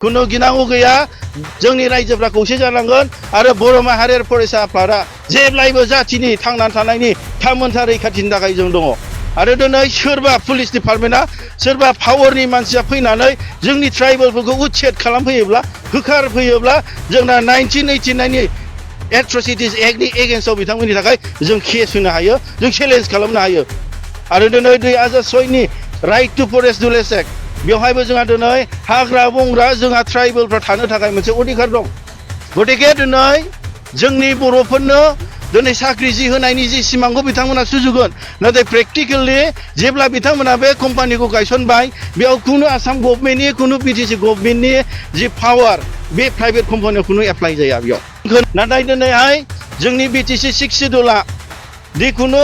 खुनु गिनांगौ गैया जोंनि रायजोफ्रा खौसे जानांगोन आरो बर' माहारियारि फरायसा आफादा जेब्लायबो जाथिनि थांनानै थानायनि थामोनथा रैखाथिनि थाखाय जों दङ आरो दिनै सोरबा पुलिस डिपार्टमेन्टआ सोरबा पावारनि मानसिया फैनानै जोंनि ट्राइबेलफोरखौ उच्छेद खालामफैयोब्ला होखारफैयोब्ला जोंना 1989नि एट्रसिटिस एक्टनि एगेन्स्टआव बिथांमोननि थाखाय जों केस होनो हायो जों चेलेन्ज खालामनो हायो आरो दिनै 2006नि right to forest rules act बेवहायबो जोंहा दिनै हाग्रा बंग्रा जोंहा ट्राइबेलफ्रा थानो थाखाय मोनसे अधिकार दं गतिके दिनै जोंनि बर'फोरनो दिनै साख्रि जि होनायनि जि सिमांखौ बिथांमोना सुजुगोन नाथाय प्रेक्टिकेलि जेब्ला बिथांमोना बे कम्पानिखौ गायसनबाय बेयाव खुनु आसाम गभर्नमेन्टनि खुनु बिटिसि गभर्नमेन्टनि जि पावार बे प्राइभेट कम्पानियाव खुनु एप्लाइ जाया बेयाव नाथाय दिनैहाय जोंनि बिटिसि 6 सिडुला जिखुनु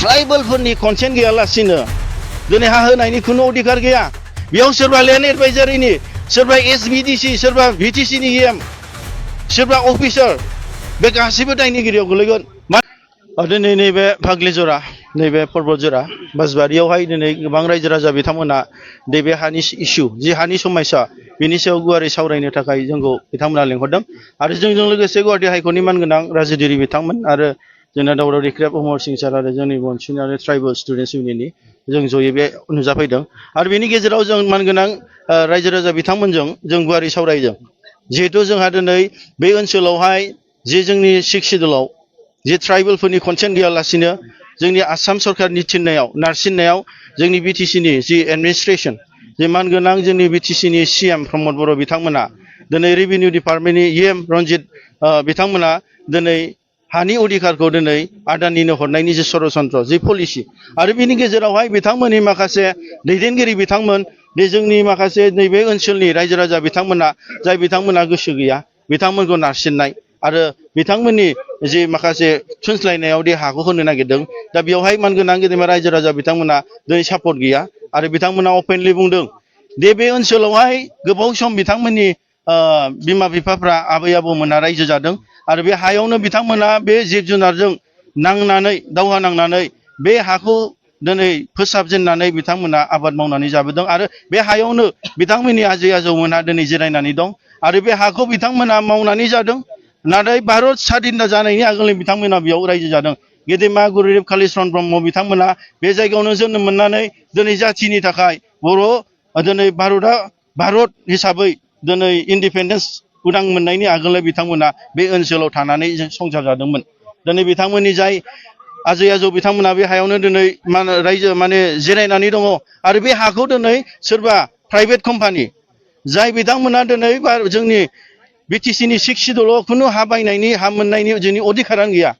ट्राइबेलफोरनि कनसेन्ट गैयालासिनो दिनै हा होनायनि खुनु अधिकार गैया बेयाव सोरबा लेन्ड एडभाइजारिनि सोरबा एसबिडिसि सोरबा बिटिसिनि एम सोरबा अफिसार बे गासैबो दायनिगिरियाव गोलैगोन दिनै नैबे फाग्लिजरा नैबे पर्बतजरा बासबारियावहाय दिनै गोबां रायजो राजा बिथांमोना नैबे हानि इस्यु जि हानि समस्या बिनि सायाव गुवारै सावरायनो थाखाय जोंखौ बिथांमोना लेंहरदों आरो जोंजों लोगोसे गुवाहाटी हाइकर्टनि मानगोनां राजोदिरि बिथांमोन आरो जोंना दावराव रिख्रेब अमर सिं सार आरो जोंनि बनसिन आरो ट्राइबेल स्टुडेन्टस इउनियननि जों जयै बे नुजाफैदों आरो बेनि गेजेराव जों मानगोनां रायजो राजा बिथांमोनजों जों गुवारै सावरायदों जिहेतु जोंहा दिनै बे ओनसोलावहाय जे जोंनि 6 सिडुलाव जे ट्राइबेलफोरनि कनसेन्ट गैयालासिनो जोंनि आसाम सरकारनि थिननायाव नारसिननायाव जोंनि बिटिसिनि जि एडमिनिस्ट्रेसन जे मानगोनां जोंनि बिटिसिनि सिएम प्रमद बर' बिथांमोना दिनै रेभिनिउ डिपार्टमेन्टनि एम रनजित बिथांमोना दिनै हानि अधिकारखौ दिनै आदानिनो हरनायनि जे सरासनस्रा जि पलिसि आरो बिनि गेजेरावहाय बिथांमोननि माखासे दैदेनगिरि बिथांमोन बे जोंनि माखासे नैबे ओनसोलनि रायजो राजा बिथांमोना जाय बिथांमोना गोसो गैया बिथांमोनखौ नारसिननाय आरो बिथांमोननि जि माखासे थुनस्लायनायाव दि हाखौ होनो नागिरदों दा बेवहाय मानगोनां गेदेमा रायजो राजा बिथांमोना दिनै सापर्ट गैया आरो बिथांमोना अपेनलि बुंदों दे बे ओनसोलावहाय गोबाव सम बिथांमोननि बिमा बिफाफ्रा आबै आबौमोना रायजो जादों आरो बे हायावनो बिथांमोना बे जिब जुनारजों नांनानै दावहा नांनानै बे हाखौ दिनै फोसाबजेननानै बिथांमोना आबाद मावनानै जाबोदों आरो बे हायावनो बिथांमोननि आजै आजौमोनहा दिनै जिरायनानै दं आरो बे हाखौ बिथांमोना मावनानै जादों नाथाय भारत स्वाधीनता जानायनि आगोलनि बिथांमोना बेयाव रायजो जादों गेदेमा गुरुदेब कालिचरण ब्रह्म बिथांमोना बे जायगायावनो जोनोम मोननानै दिनै जाथिनि थाखाय बर' दिनै भारत हिसाबै दिनै इन्डिपेन्डेन्स उदां मोननायनि आगोलनो बिथांमोना बे ओनसोलाव थानानै संसार जादोंमोन दिनै बिथांमोननि जाय आजै आजौ बिथांमोना बे हायावनो दिनै रायजो माने जिरायनानै दङ आरो बे हाखौ दिनै सोरबा प्राइभेट कम्पानि जाय बिथांमोना दिनै जोंनि बिटिसिनि 6 सिडुलाव खुनु हा बायनायनि हा मोननायनि जोंनि अधिकारानो गैया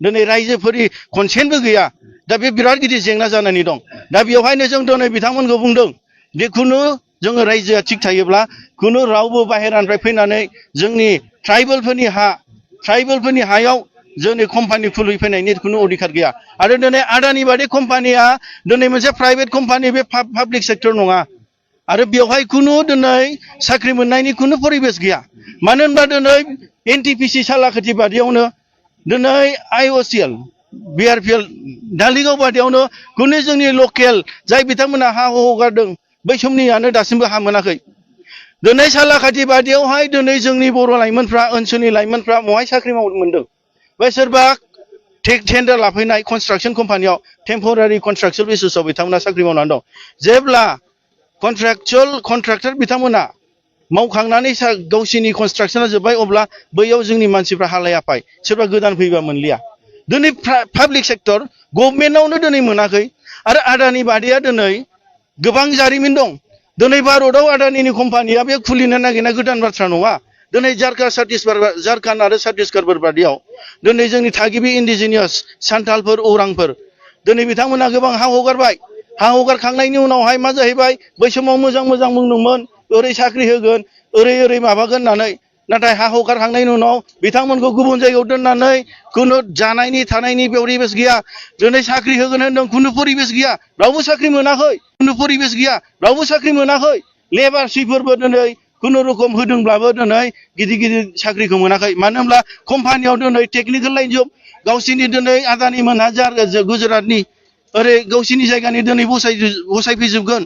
दिनै रायजोफोरनि कनसेन्टबो गैया दा बे बिराद गिदिर जेंना जानानै दं दा बेवहायनो जों दिनै बिथांमोनखौ बुंदों जिखुनु जोङो रायजोआ थिग थायोब्ला खुनु रावबो बाहेरानिफ्राय फैनानै जोंनि ट्राइबेलफोरनि हायाव जोंनि कम्पानि खुलिफैनायनि खुनु अधिकार गैया आरो दिनै आदानि बादि कम्पानिया दिनै मोनसे प्राइभेट कम्पानि बे पाब्लिक सेक्टर नङा आरो बेवहाय खुनु दिनै साख्रि मोननायनि खुनु परिबेस गैया मानो होनबा दिनै एनटिपिसि सालाकाथि बादियावनो दिनै आइअसिएल बिआरपिएल धालिगाव बादियावनो खुनु जोंनि लकेल जाय बिथांमोना हा हगारदों बै समनियानो दासिमबो हा मोनाखै दिनै सालाकाथि बादियावहाय दिनै जोंनि बर' लाइमोनफ्रा ओनसोलनि लाइमोनफ्रा बहाय साख्रि मावनो मोनदों बे सोरबा टेन्डार लाफैनाय कनस्ट्राक्सन कम्पानियाव टेम्परारि कनस्ट्राक्सन बेसिसआव बिथांमोना साख्रि मावनानै दं जेब्ला कन्ट्राक्टर बिथांमोना मावखांनानै गावसिनि कनस्ट्राक्सना जोब्बाय अब्ला बैयाव जोंनि मानसिफ्रा हालाय हाफाय सोरबा गोदान फैबा मोनलिया दिनै पाब्लिक सेक्टर गभर्नमेन्टआवनो दिनै मोनाखै आरो आदानि बादिया दिनै गोबां जारिमिन दं दिनै भारतआव आदानिनि कम्पानिया बे खुलिनो नागिरनाय गोदान बाथ्रा नङा दिनै झारखान्ड आरो छत्तीसगढ़ बादियाव दिनै जोंनि थागिबि इन्डिजिनियास सान्थालफोर औरांफोर दिनै बिथांमोना गोबां हा हगारबाय हा हगारखांनायनि उनावहाय मा जाहैबाय बै समाव मोजां बुंदोंमोन ओरै साख्रि होगोन ओरै माबागोन होननानै नाथाय हा हगारखांनायनि उनाव बिथांमोनखौ गुबुन जायगायाव दोननानै खुनु जानायनि थानायनि परिबेस गैया दिनै साख्रि होगोन होनदों खुनु परिबेस गैया रावबो साख्रि मोनाखै खुनु परिबेस गैया रावबो साख्रि मोनाखै लेबार सुइफोरबो दिनै खुनुरुखुम होदोंब्लाबो दिनै गिदिर साख्रिखौ मोनाखै मानो होनब्ला कम्पानियाव दिनै टेकनिकेल लाइन जब गावसिनि दिनै आदानि मोनहा गुजरातनि ओरै गावसिनि जायगानि दिनै बसायफैजोबगोन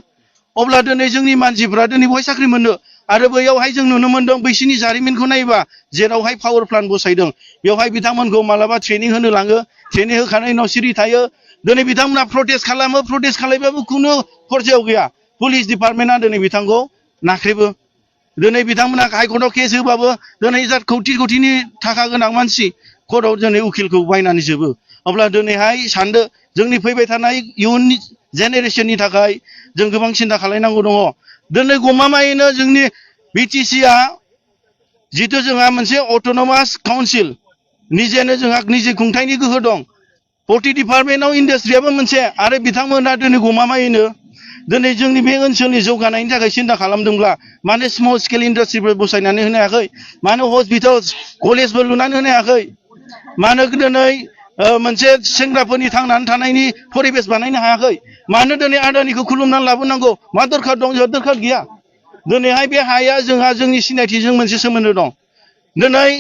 अब्ला दिनै जोंनि मानसिफ्रा दिनै बहाय साख्रि मोननो आरो बैयावहाय जों नुनो मोनदों बैसोरनि जारिमिनखौ नायोबा जेरावहाय पावार प्लान्ट बसायदों बेवहाय बिथांमोनखौ मालाबा ट्रेनिं होनो लाङो ट्रेनिं होखानायनि उनाव सिरि थायो दिनै बिथांमोना प्रटेस्ट खालामो प्रटेस्ट खालामबाबो खुनु खरसायाव गैया पुलिस डिपार्टमेन्टआ दिनै बिथांखौ नाख्रेबो दिनै बिथांमोना हाइकर्टआव केस होबाबो दिनै जा कौटि थाखा गोनां मानसि कर्टआव दिनै उकिलखौ बायनानै जोबो अब्ला दिनैहाय सानदो जोंनि फैबाय थानाय इयुननि जेनेरेसननि थाखाय जों गोबां सिन्था खालामनांगौ दङ दिनै गमामायैनो जोंनि बिटिसिआ जितु जोंहा मोनसे अट'नमास काउन्सिल निजेनो जोंहा निजे खुंथायनि गोहो दं प्रति डिपार्टमेन्टआव इन्डास्ट्रियाबो मोनसे आरो बिथांमोना दिनै गमामायैनो दिनै जोंनि बे ओनसोलनि जौगानायनि थाखाय सिन्था खालामदोंब्ला मानो स्मल स्केल इन्डास्ट्रिफोर बसायनानै होनो हायाखै मानो हस्पिटाल कलेजबो लुनानै होनो हायाखै मानो दिनै मोनसे सेंग्राफोरनि थांनानै थानायनि परिबेस बानायनो हायाखै मानो दिनै आदानिखौ खुलुमनानै लाबोनांगौ मा दरखार दं जोंहा दरखार गैया दिनैहाय बे हाया जोंहा जोंनि सिनायथिजों मोनसे सोमोन्दो दं दिनै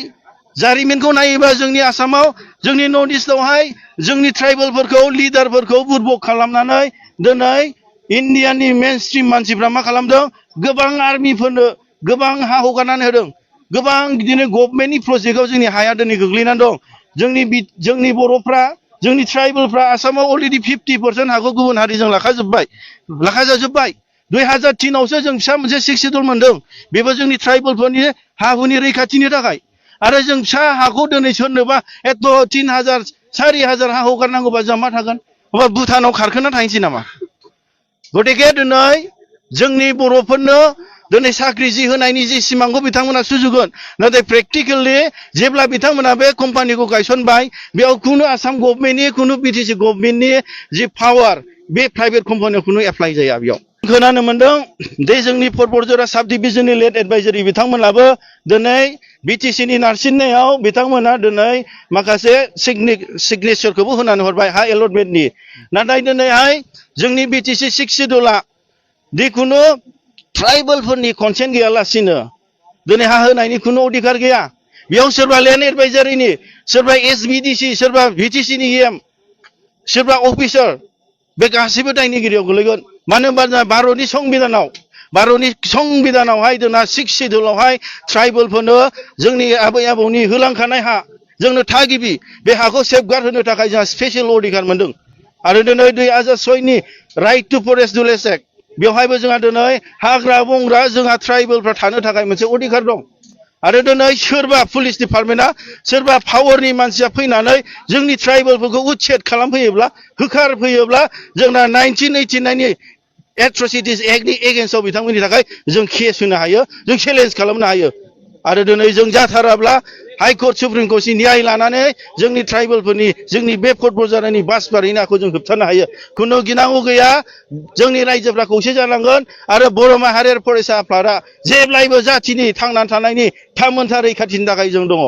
जारिमिनखौ नायोबा जोंनि आसामाव जोंनि नर्थ इस्टआवहाय जोंनि ट्राइबेलफोरखौ लिडारफोरखौ बुरबक खालामनानै दिनै इन्डियानि मेन स्ट्रिम मानसिफ्रा मा खालामदों गोबां आर्मिफोरनो गोबां हा हगारनानै होदों गोबां बिदिनो गभर्नमेन्टनि प्रजेक्टआव जोंनि हाया दिनै गोग्लैनानै दं जोंनि बर'फ्रा जोंनि ट्राइबेलफ्रा आसामाव अलरेडि 50% हाखौ गुबुन हारिजों लाखाजाजोब्बाय 2003आवसो जों फिसा मोनसे 6 शिड्युल मोनदों बेबो जोंनि ट्राइबेलफोरनि हा हुनि रैखाथिनि थाखाय आरो जों फिसा हाखौ दिनै सोरनोबा एथ' 3000 4000 हा हगारनांगौबा जों मा थागोन अब्ला भुटानाव खारखोना थाहैनोसै नामा गतिके दिनै जोंनि बर'फोरनो दिनै साख्रि जि होनायनि जि सिमांखौ बिथांमोना सुजुगोन नाथाय प्रेक्टिकेलि जेब्ला बिथांमोना बे कम्पानिखौ गायसनबाय बेयाव खुनु आसाम गभर्नमेन्टनि खुनु बिटिसि गभर्नमेन्टनि जि पावार बे प्राइभेट कम्पानियाव खुनु एप्लाइ जाया बेयाव खोनानो मोनदों दे जोंनि परबरजरा साब डिभिजननि लेड एडभाइजारि बिथांमोनाबो दिनै बिटिसिनि नारसिननायाव बिथांमोना दिनै माखासे सिगनेचारखौबो होनानै हरबाय हा एलटमेन्टनि नाथाय दिनैहाय जोंनि बिटिसि 6 शिड्युलआ जिखुनु ट्राइबेलफोरनि कनसेन्ट गैयालासिनो दिनै हा होनायनि खुनु अधिकार गैया बेयाव सोरबा लेन्ड एडभाइजारिनि सोरबा एसबिडिसि सोरबा बिटिसिनि एम सोरबा अफिसार बे गासैबो दायनिगिरियाव गोलैगोन मानो होनबा भारतनि संबिधानावहाय जोंना 6 शिड्युलावहाय ट्राइबेलफोरनो जोंनि आबै आबौनि होलांखानाय हा जोंनो थागिबि बे हाखौ सेफगार्ड होनो थाखाय जोंहा स्पेसियेल अधिकार मोनदों आरो दिनै 2006नि right to forest rules act बेवहायबो जोंहा दिनै हाग्रा बंग्रा जोंहा ट्राइबेलफ्रा थानो थाखाय मोनसे अधिकार दं आरो दिनै सोरबा पुलिस डिपार्टमेन्टआ सोरबा पावारनि मानसिया फैनानै जोंनि ट्राइबेलफोरखौ उच्छेद खालामफैयोब्ला होखारफैयोब्ला जोंना 1989नि एट्रसिटिस एक्टनि एगेन्स्टआव बिथांमोननि थाखाय जों केस होनो हायो जों चेलेन्ज खालामनो हायो आरो दिनै जों जाथाराब्ला हाइकर्ट सुप्रिम कर्टनि न्याय लानानै जोंनि ट्राइबेलफोरनि जोंनि बे पर्बरजरानि बासबारि नाखौ जों होबथानो हायो खुनु गिनांगौ गैया जोंनि रायजोफ्रा खौसे जानांगोन आरो बर' माहारियारि फरायसा आफादा जेब्लायबो जाथिनि थांनानै थानायनि थामोनथा रैखाथिनि थाखाय जों दङ